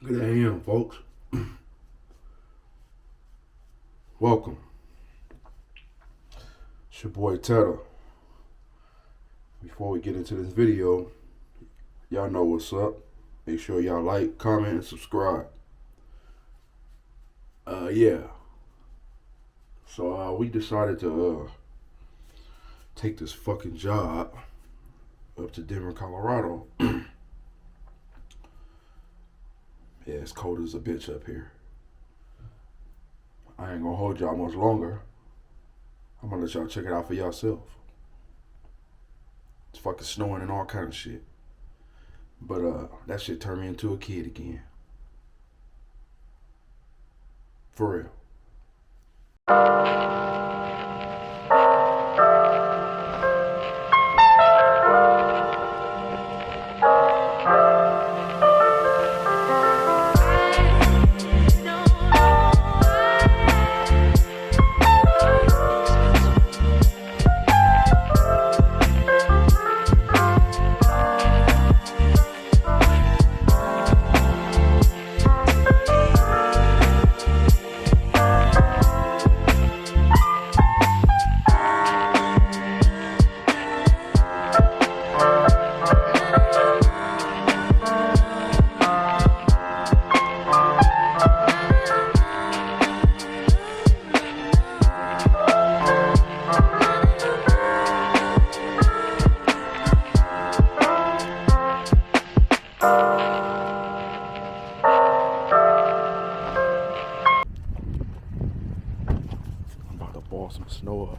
Good AM, folks. Welcome. It's your boy Tedder. Before we get into this video, y'all know what's up. Make sure y'all like, comment, and subscribe. Yeah. So we decided to take this fucking job up to Denver, Colorado. Yeah, it's cold as a bitch up here. I ain't gonna hold y'all much longer. I'm gonna let y'all check it out for yourself. It's fucking snowing and all kind of shit. But that shit turned me into a kid again. For real. Ball some snow up.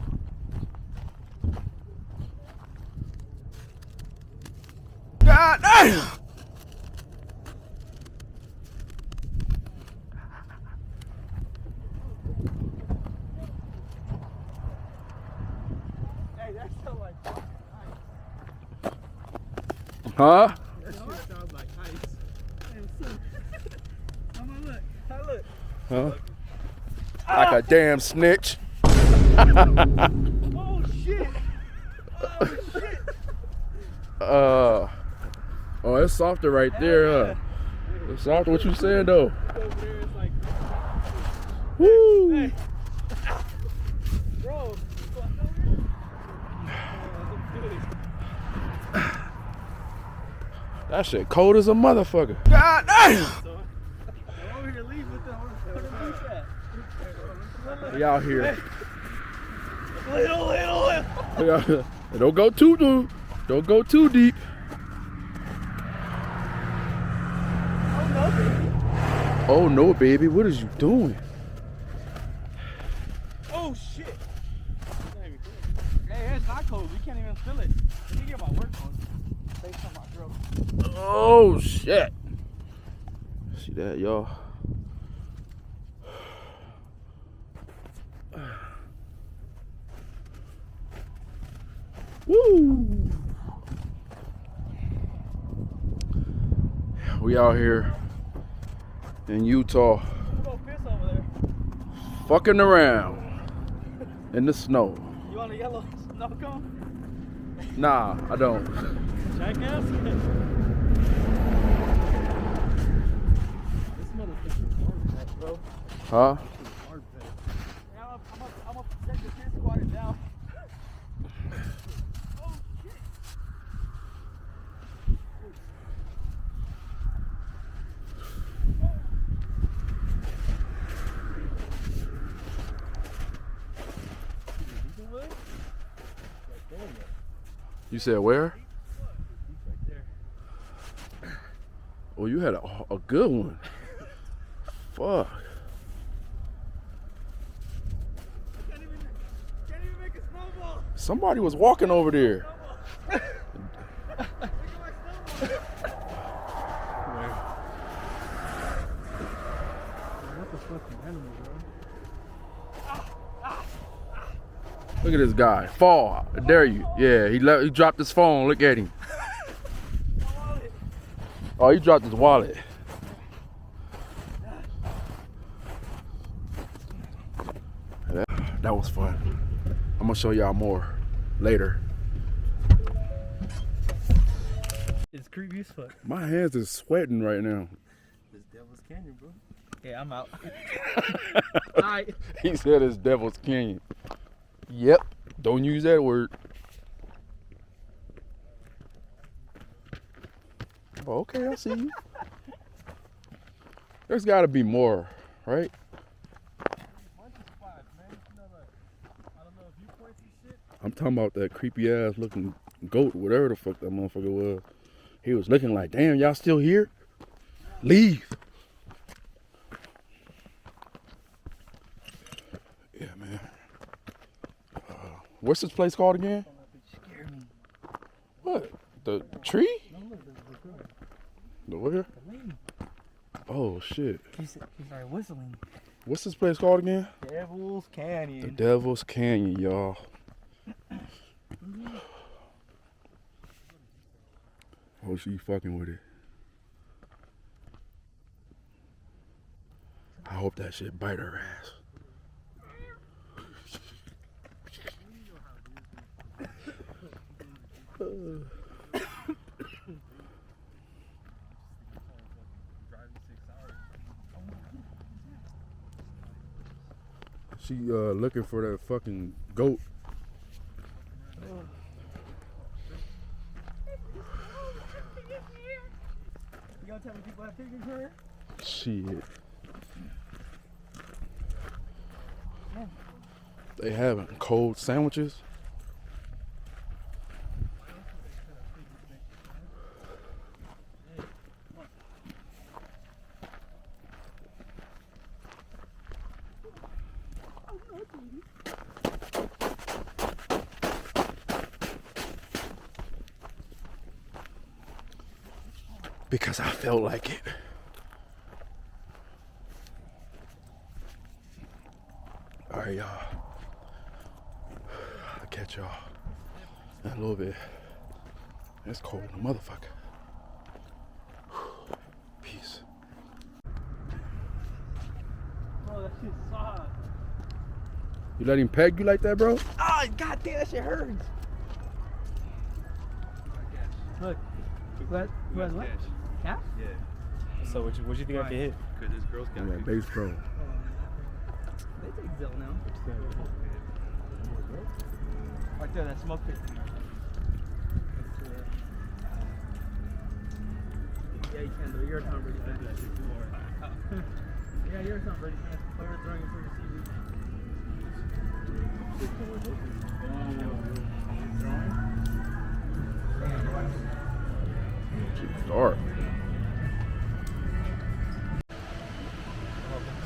God damn! Hey, that sounds like ice. Huh? That shit sounds like ice. Hey, what's up? Come on, look. Hey, look. Huh? Like a damn snitch. Oh, shit. Oh, shit. Oh, it's softer right there, huh? It's softer. What you saying though? Over there, it's like, Woo! hey. Bro, That shit cold as a motherfucker. God damn! over here, leave with the We out here. Little. Don't go too deep. Don't go too deep. Oh no, baby. What is you doing? Oh, shit. Hey, it's not cold. We can't even feel it. Let me get my work on. Based on my throat. Oh shit. See that, y'all? Woo! We out here in Utah, Go piss over there. fucking around in the snow. You want a yellow snow cone? Nah, I don't. Jackass? This motherfucker's hard pack, bro. Huh? Hard pack. I'm gonna protect the piss squatter down. Oh, shit. You said where? Right there. Oh, you had a good one. Fuck. Can't even make a snowball. Somebody was walking over there. Look at my snowball. What the fucking animal, bro? Look at this guy. Fall. I dare you. Yeah, he dropped his phone. Look at him. Oh, he dropped his wallet. That was fun. I'm gonna show y'all more later. It's creepy as fuck. My hands is sweating right now. This Devil's Canyon, bro. Yeah, I'm out. Alright. He said it's Devil's Canyon. Yep. Don't use that word. Oh, okay, I see you. There's got to be more, right? Bunch of spots, man. You know, like, I don't know if viewpoints and shit. I'm talking about that creepy ass looking goat, whatever the fuck that motherfucker was. He was looking like, damn, y'all still here? Leave. Yeah, man. What's this place called again? Scared me. What? The tree? No, look, the girl. The where? The lady. Oh, shit. He started whistling. What's this place called again? Devil's Canyon. The Devil's Canyon, y'all. Oh, she fucking with it. I hope that shit bite her ass. She looking for that fucking goat. You gonna tell me people have pictures of her? Shit. They having cold sandwiches. Because I felt like it. All right, y'all. I'll catch y'all in a little bit. It's cold, motherfucker. Peace. Bro, that shit sucks. You let him peg you like that, bro? Oh, goddamn, that shit hurts. Look. Who has what? Cash? Yeah. So what you think I can hit? Because this girl's got Yeah, Base Pro. They take Zell now. Right there, that smoke pit. Yeah, you can do it. You're a Tom Brady fan. Yeah, you're a Tom Brady fan. Player throwing it for Dark.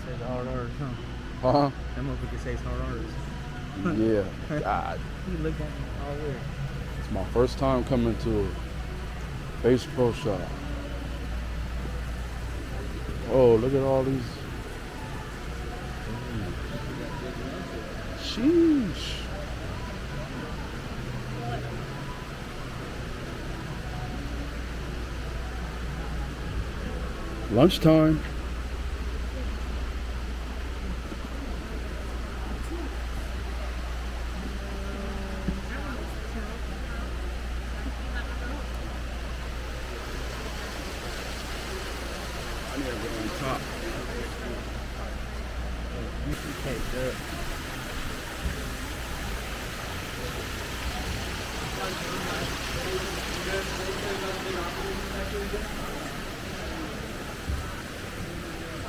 Say the hard R's, huh? Huh? That motherfucker says hard R's. Yeah. God. He looked at me all weird. It's my first time coming to a Base Pro shop. Oh, look at all these. Sheesh. Lunchtime. I need to go on top.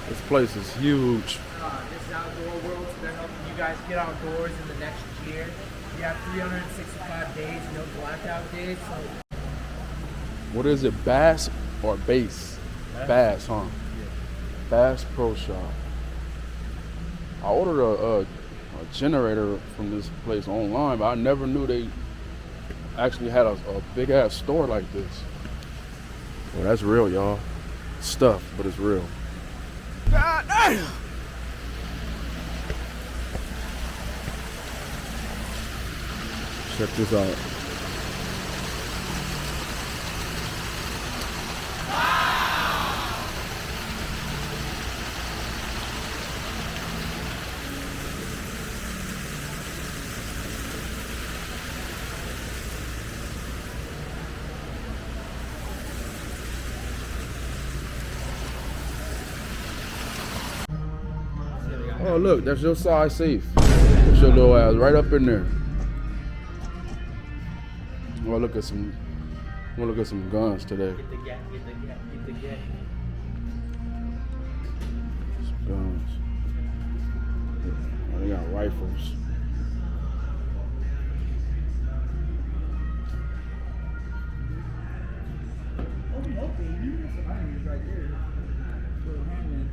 This place is huge. This is Outdoor World. They're helping you guys get outdoors in the next year. You have 365 days, no blackout days. So What is it, Bass or Bass? Bass, huh? Bass Pro Shop. I ordered a generator from this place online, but I never knew they actually had a big ass store like this. Well, that's real, y'all. Stuff, but it's real. God damn! Check this out. Oh, look, that's your side safe. Put your little ass right up in there. Well, look at some. We'll look at some guns today. Get the gap, get the gap, get the gap. Some guns. Oh, they got rifles. Oh, no, baby. That's what I need right there. Little handgun.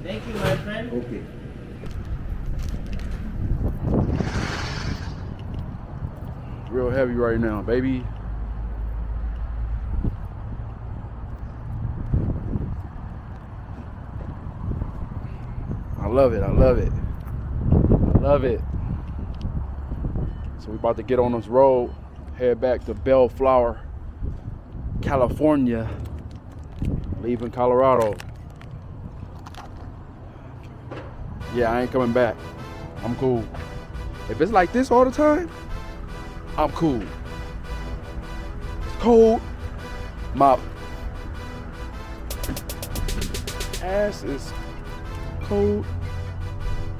Thank you, my friend. Okay. Real heavy right now, baby. I love it. I love it. I love it. So we about to get on this road, head back to Bellflower, California, leaving Colorado. Yeah, I ain't coming back. I'm cool. If it's like this all the time, I'm cool. It's cold. My ass is cold.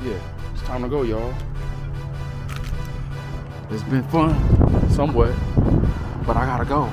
Yeah, it's time to go, y'all. It's been fun somewhere, but I gotta go.